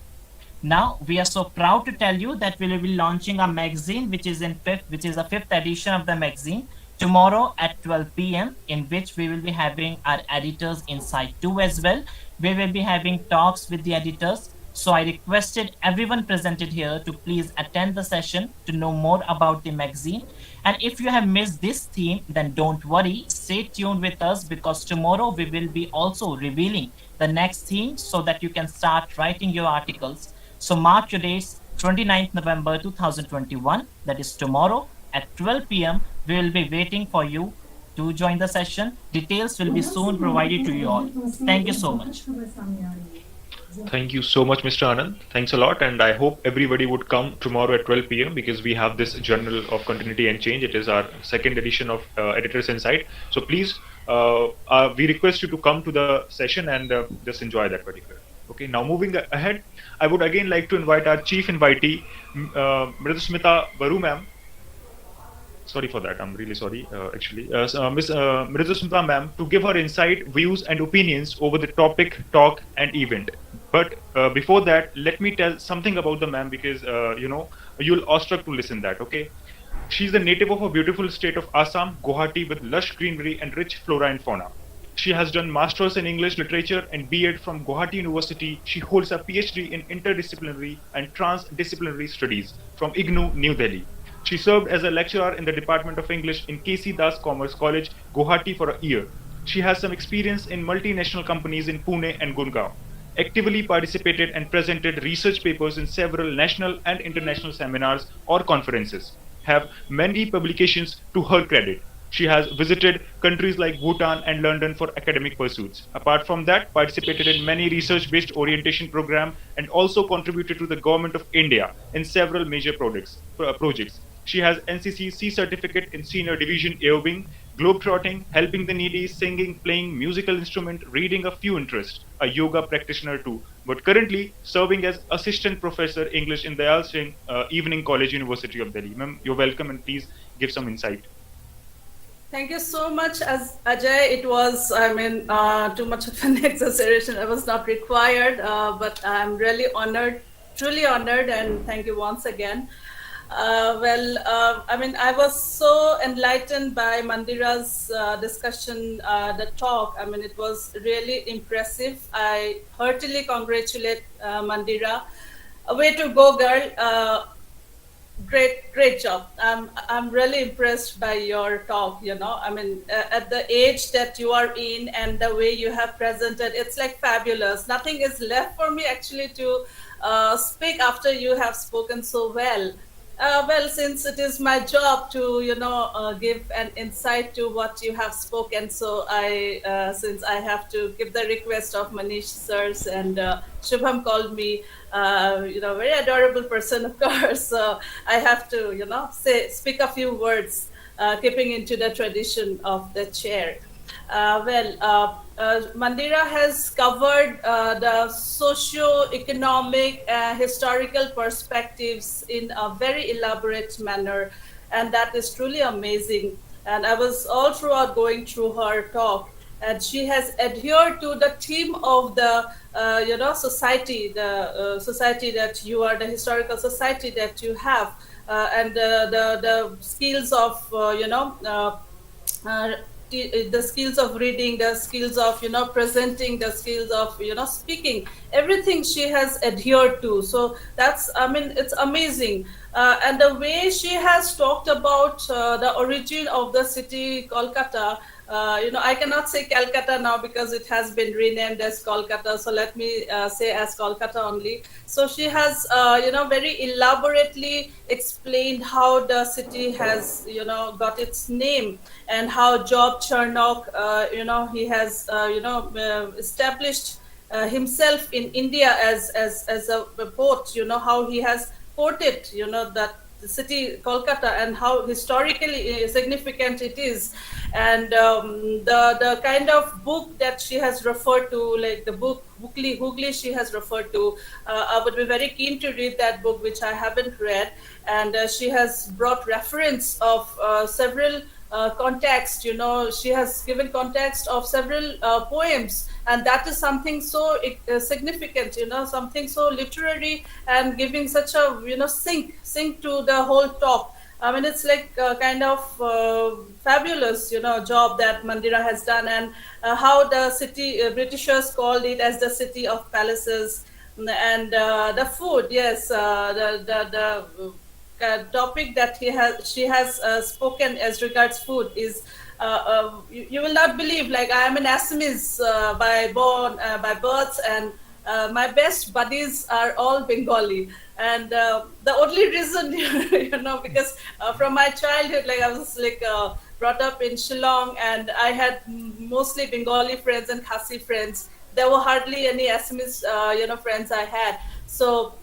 Now we are so proud to tell you that we will be launching a magazine which is a fifth edition of the magazine tomorrow at 12 p.m. in which we will be having our editors inside too as well. We will be having talks with the editors. So I requested everyone presented here to please attend the session to know more about the magazine. And if you have missed this theme, then don't worry, stay tuned with us because tomorrow we will be also revealing the next theme so that you can start writing your articles. So mark your dates 29th November 2021, that is tomorrow at 12 p.m. We will be waiting for you to join the session. Details will be soon provided to you all. Thank you so much. Thank you so much, Mr. Anand. Thanks a lot, and I hope everybody would come tomorrow at 12 p.m. because we have this Journal of Continuity and Change. It is our second edition of Editors Insight. So please, we request you to come to the session and just enjoy that particular. Okay, now moving ahead, I would again like to invite our chief invitee, Mridusmita Baru ma'am. Sorry for that. I'm really sorry, actually. Ms. Mridusmita ma'am, to give her insight, views, and opinions over the topic, talk, and event. But before that, let me tell something about the ma'am because you'll awestruck to listen that. Okay, she's the native of a beautiful state of Assam, Guwahati, with lush greenery and rich flora and fauna. She has done masters in English literature and B.Ed from Guwahati University. She holds a PhD in interdisciplinary and transdisciplinary studies from IGNOU, New Delhi. She served as a lecturer in the Department of English in KC Das Commerce College, Guwahati for a year. She has some experience in multinational companies in Pune and Gurgaon. Actively participated and presented research papers in several national and international seminars or conferences. Have many publications to her credit. She has visited countries like Bhutan and London for academic pursuits. Apart from that, participated in many research-based orientation programs and also contributed to the Government of India in several major projects. She has NCC C certificate in senior division AOBing, globetrotting, helping the needy, singing, playing musical instrument, reading a few interests, a yoga practitioner too, but currently serving as assistant professor English in Dayal Singh Evening College, University of Delhi. Ma'am, you're welcome and please give some insight. Thank you so much, as Ajay. It was, too much of an exaggeration. It was not required, but I'm really honored, truly honored, and thank you once again. I was so enlightened by Mandira's discussion, the talk. I mean, it was really impressive. I heartily congratulate Mandira. Way to go, girl. Great job. I'm really impressed by your talk. At the age that you are in and the way you have presented, it's like fabulous. Nothing is left for me actually to speak after you have spoken so well. Since it is my job to, give an insight to what you have spoken, so since I have to give the request of Manish sirs and Shubham called me, very adorable person, of course. So I have to, speak a few words, keeping into the tradition of the chair. Mandira has covered the socio-economic historical perspectives in a very elaborate manner, and that is truly amazing. And I was all throughout going through her talk, and she has adhered to the theme of the society, the society that you are, the historical society that you have, and the skills of the skills of reading, the skills of presenting, the skills of speaking, everything she has adhered to. So that's, it's amazing. And the way she has talked about the origin of the city Kolkata, I cannot say Calcutta now because it has been renamed as Kolkata. So let me say as Kolkata only. So she has, very elaborately explained how the city has, got its name, and how Job Chernock, he has, established himself in India as a port. How he has ported, that the city Kolkata, and how historically significant it is. And the kind of book that she has referred to, like the book Hugli she has referred to, I would be very keen to read that book, which I haven't read. And she has brought reference of several context. She has given context of several poems, and that is something so significant. Something so literary, and giving such a sync to the whole talk. I mean, it's like a kind of fabulous, job that Mandira has done. And how the city Britishers called it as the city of palaces. And the food, yes, the topic that she has spoken as regards food is, you will not believe, like, I am an Assamese by birth, and my best buddies are all Bengali. And the only reason, because from my childhood, like, I was like brought up in Shillong, and I had mostly Bengali friends and Khasi friends. There were hardly any Assamese friends I had. So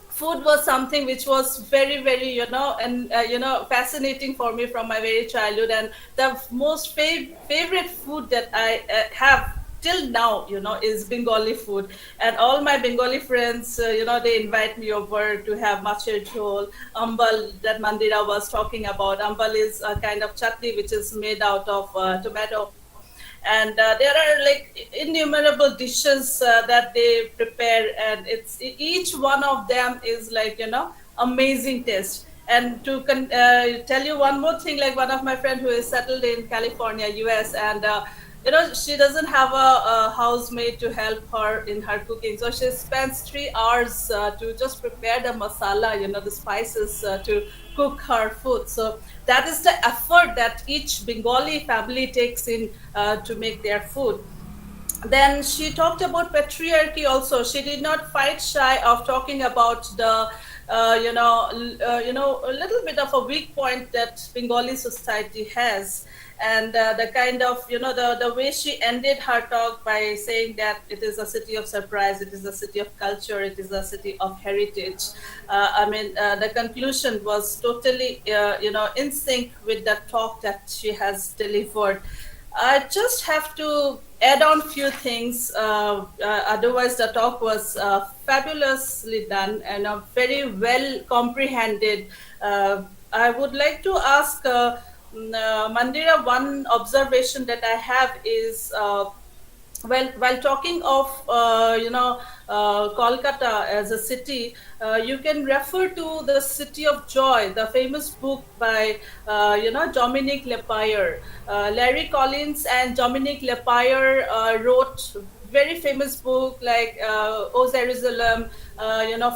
food was something which was very, very, and fascinating for me from my very childhood. And the most favorite food that I have till now, is Bengali food. And all my Bengali friends, they invite me over to have macher jhol, ambal, that Mandira was talking about. Ambal is a kind of chutney which is made out of tomato. And there are like innumerable dishes that they prepare, and it's each one of them is like, amazing taste. And to tell you one more thing, like, one of my friend who is settled in California, US, and she doesn't have a housemaid to help her in her cooking, so she spends 3 hours to just prepare the masala, the spices, to cook her food. So that is the effort that each Bengali family takes in to make their food. Then she talked about patriarchy also. She did not fight shy of talking about the a little bit of a weak point that Bengali society has. And the kind of, the way she ended her talk by saying that it is a city of surprise, it is a city of culture, it is a city of heritage. The conclusion was totally, in sync with the talk that she has delivered. I just have to add on few things. Otherwise, the talk was fabulously done and very well comprehended. I would like to ask Mandira, one observation that I have is, while talking of Kolkata as a city, you can refer to the City of Joy, the famous book by Dominique Lepire. Larry Collins and Dominique Lepire wrote very famous book like O Jerusalem,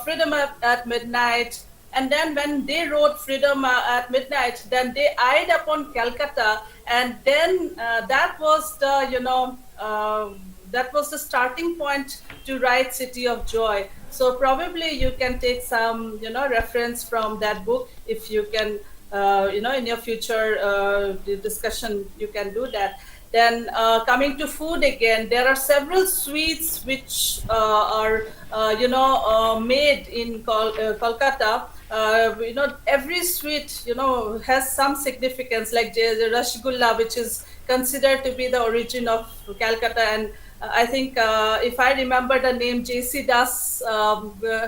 Freedom at Midnight. And then when they wrote Freedom at Midnight, then they eyed upon Calcutta, and then that was the that was the starting point to write City of Joy. So probably you can take some reference from that book if you can, in your future discussion you can do that. Then coming to food again, there are several sweets which are made in Kolkata. Every sweet has some significance, like the Rasgulla, which is considered to be the origin of Calcutta. And I think if I remember the name, Gsts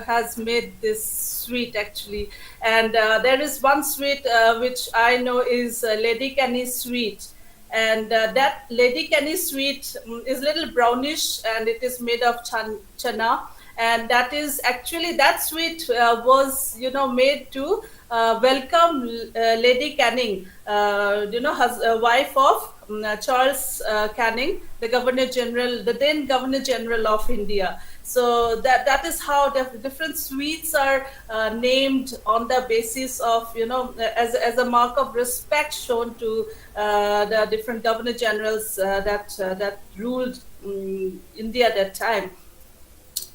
has made this sweet actually. And there is one sweet which I know is Lady Canny sweet. And that Lady Canny sweet is little brownish, and it is made of chana. And that is actually, that sweet was made to welcome Lady Canning, wife of Charles Canning, the then Governor General of India. So that is how different sweets are named on the basis of, as a mark of respect shown to the different governor generals that ruled India at that time.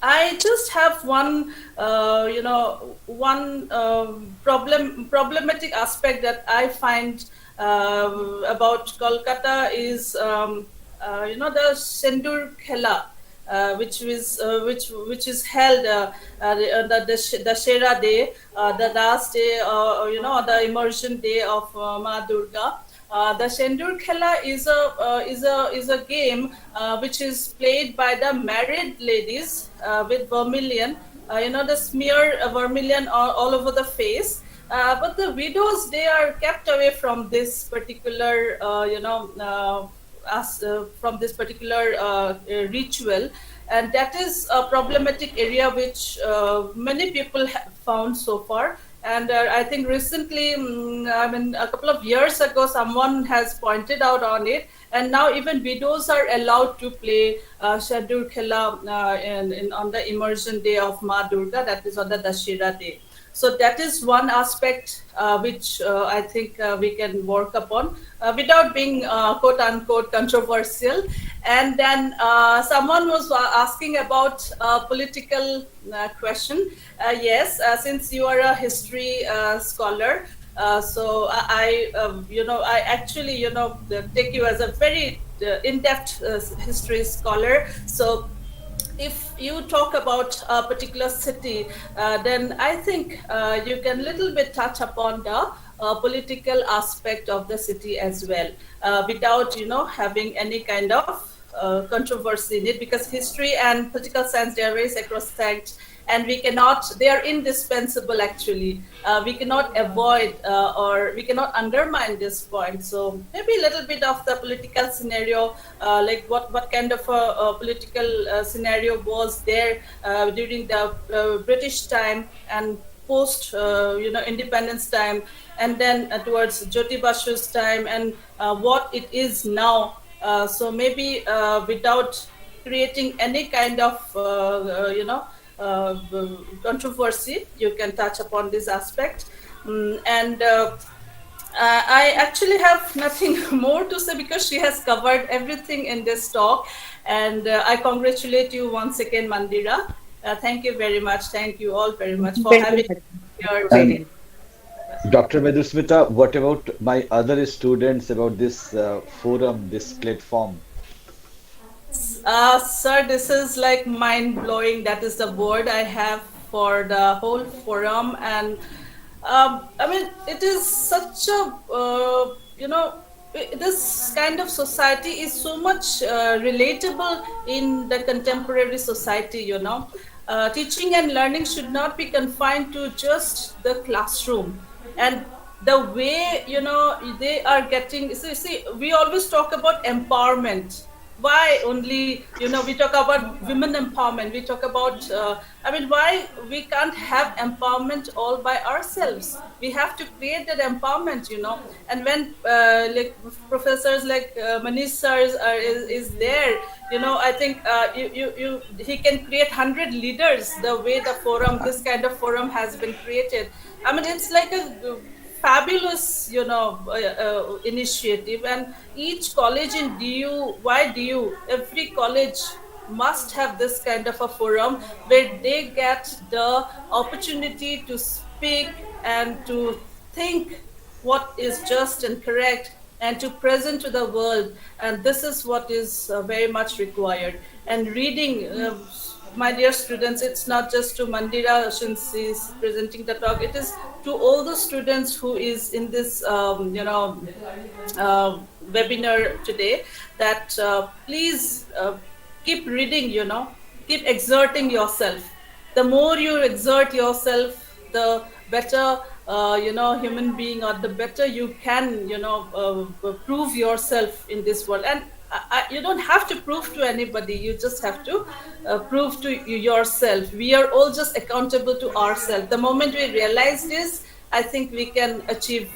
I just have one problematic aspect that I find about Kolkata is, the Sendur Khela, which is held the Shera Day, the last day, the immersion day of Ma Durga. The Sendur Khela is a game which is played by the married ladies with vermilion. The smear vermilion all over the face. But the widows, they are kept away from this particular, from this particular ritual, and that is a problematic area which many people have found so far. And I think recently, a couple of years ago, someone has pointed out on it, and now even widows are allowed to play Shadur Khela on the immersion day of Ma Durga, that is on the Dashera day. So that is one aspect which I think we can work upon without being quote unquote controversial. And then someone was asking about a political question. Yes, since you are a history scholar, so I actually take you as a very in-depth history scholar. So if you talk about a particular city, then I think you can little bit touch upon the political aspect of the city as well, without having any kind of controversy in it, because history and political science, they are very sacrosanct, and they are indispensable actually. We cannot avoid or we cannot undermine this point. So maybe a little bit of the political scenario, like what kind of a political scenario was there during the British time and post independence time, and then towards Jyoti Basu's time, and what it is now. So maybe without creating any kind of controversy, you can touch upon this aspect. And I actually have nothing more to say, because she has covered everything in this talk. And I congratulate you once again, Mandira. Thank you very much. Thank you all very much for having me here today. Dr. Madhusmita, what about my other students about this forum, this platform? Sir, this is like mind-blowing. That is the word I have for the whole forum. And it is such a, this kind of society is so much relatable in the contemporary society. Teaching and learning should not be confined to just the classroom. And the way, they are getting, see, we always talk about empowerment. Why only, we talk about women empowerment, we talk about, why we can't have empowerment all by ourselves? We have to create that empowerment, and when like professors like Manish sir is there, I think he can create 100 leaders the way the forum, this kind of forum has been created. It's like a fabulous initiative. And each college in DU, every college must have this kind of a forum where they get the opportunity to speak and to think what is just and correct, and to present to the world. And this is what is very much required. And reading, my dear students, it's not just to Mandira since she's presenting the talk, it is to all the students who is in this webinar today, that please keep reading, keep exerting yourself. The more you exert yourself, the better human being, or the better you can prove yourself in this world. And you don't have to prove to anybody, you just have to prove to yourself. We are all just accountable to ourselves. The moment we realize this, I think we can achieve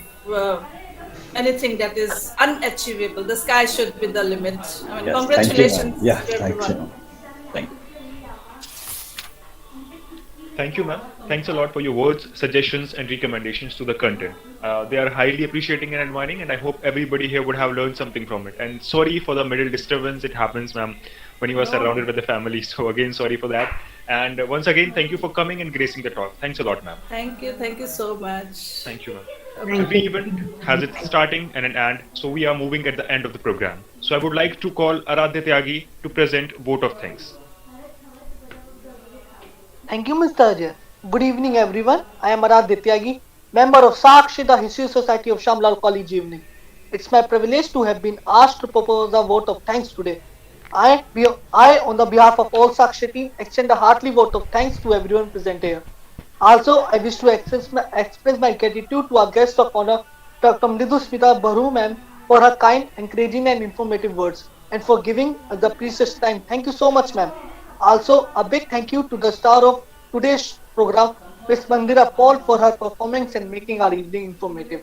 anything that is unachievable. The sky should be the limit. Yes, congratulations thank you, to everyone. thank you. Thank you, ma'am. Thanks a lot for your words, suggestions, and recommendations to the content. They are highly appreciating and admiring, and I hope everybody here would have learned something from it. And sorry for the middle disturbance. It happens, ma'am, when you are surrounded with the family. So again, sorry for that. And once again, thank you for coming and gracing the talk. Thanks a lot, ma'am. Thank you. Thank you so much. Thank you, ma'am. Okay. Every event has its starting and an end, so we are moving at the end of the program. So I would like to call Aradhya Tyagi to present vote of thanks. Thank you, Mr. Ajay. Good evening, everyone. I am Arad Dityagi, member of Sakshi, the History Society of Shamlal College Evening. It's my privilege to have been asked to propose a vote of thanks today. On the behalf of all Sakshi team, extend a hearty vote of thanks to everyone present here. Also, I wish to express my gratitude to our guest of honor, Dr. Mridu Smita Baru ma'am, for her kind, encouraging and informative words and for giving us the precious time. Thank you so much, ma'am. Also, a big thank you to the star of today's program, Ms. Mandira Paul, for her performance and making our evening informative.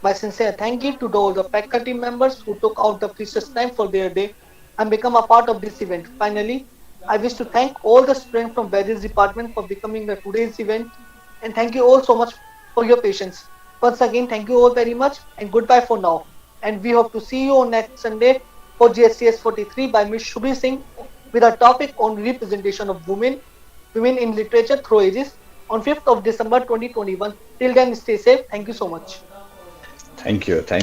My sincere thank you to all the faculty members who took out the precious time for their day and become a part of this event. Finally, I wish to thank all the students from various departments for becoming the today's event, and thank you all so much for your patience. Once again, thank you all very much and goodbye for now. And we hope to see you on next Sunday for GSTS 43 by Ms. Shubhi Singh with a topic on representation of women in literature through ages on 5th of December 2021. Till then, stay safe. Thank you so much. Thank you. Thank